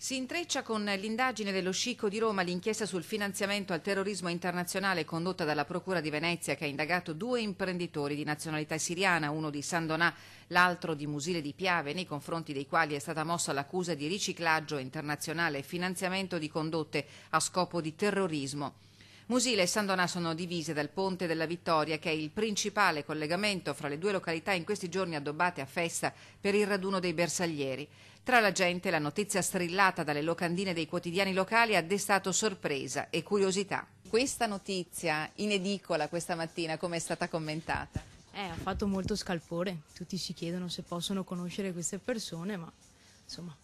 Si intreccia con l'indagine dello Scicco di Roma l'inchiesta sul finanziamento al terrorismo internazionale condotta dalla Procura di Venezia, che ha indagato 2 imprenditori di nazionalità siriana, uno di San Donà, l'altro di Musile di Piave, nei confronti dei quali è stata mossa l'accusa di riciclaggio internazionale e finanziamento di condotte a scopo di terrorismo. Musile e San Donà sono divise dal Ponte della Vittoria, che è il principale collegamento fra le 2 località in questi giorni addobbate a festa per il raduno dei bersaglieri. Tra la gente la notizia strillata dalle locandine dei quotidiani locali ha destato sorpresa e curiosità. Questa notizia in edicola questa mattina come è stata commentata? Ha fatto molto scalpore, tutti si chiedono se possono conoscere queste persone, ma insomma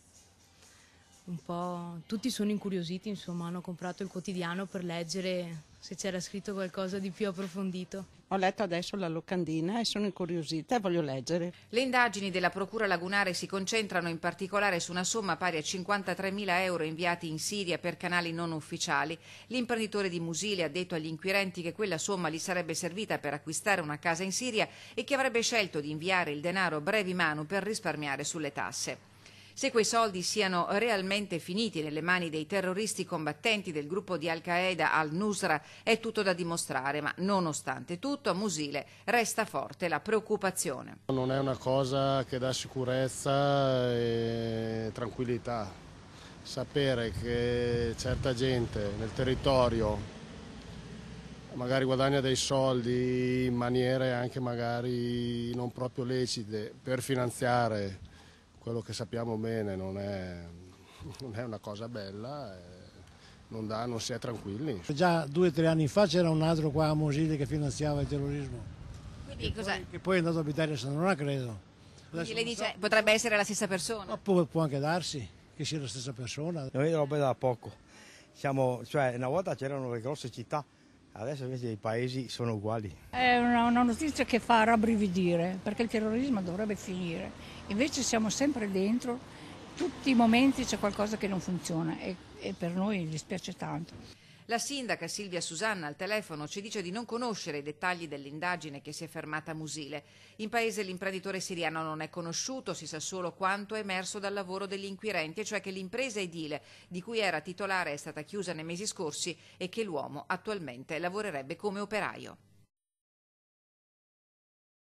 un po' tutti sono incuriositi, insomma hanno comprato il quotidiano per leggere se c'era scritto qualcosa di più approfondito. Ho letto adesso la locandina e sono incuriosita e voglio leggere. Le indagini della Procura Lagunare si concentrano in particolare su una somma pari a 53.000 euro inviati in Siria per canali non ufficiali. L'imprenditore di Musile ha detto agli inquirenti che quella somma gli sarebbe servita per acquistare una casa in Siria e che avrebbe scelto di inviare il denaro brevi manu per risparmiare sulle tasse. Se quei soldi siano realmente finiti nelle mani dei terroristi combattenti del gruppo di Al-Qaeda al-Nusra è tutto da dimostrare, ma nonostante tutto a Musile resta forte la preoccupazione. Non è una cosa che dà sicurezza e tranquillità. Sapere che certa gente nel territorio magari guadagna dei soldi in maniere anche magari non proprio lecite per finanziare quello che sappiamo bene non è una cosa bella, non si è tranquilli. Già 2 o 3 anni fa c'era un altro qua a Musile che finanziava il terrorismo, che poi è andato a abitare a San Donà, credo. Quindi lei dice potrebbe essere la stessa persona? Ma può anche darsi che sia la stessa persona. Noi roba da poco, cioè una volta c'erano le grosse città, adesso invece i paesi sono uguali. È una notizia che fa rabbrividire, perché il terrorismo dovrebbe finire. Invece siamo sempre dentro, tutti i momenti c'è qualcosa che non funziona e per noi dispiace tanto. La sindaca Silvia Susanna al telefono ci dice di non conoscere i dettagli dell'indagine che si è fermata a Musile. In paese l'imprenditore siriano non è conosciuto, si sa solo quanto è emerso dal lavoro degli inquirenti, e cioè che l'impresa edile di cui era titolare è stata chiusa nei mesi scorsi e che l'uomo attualmente lavorerebbe come operaio.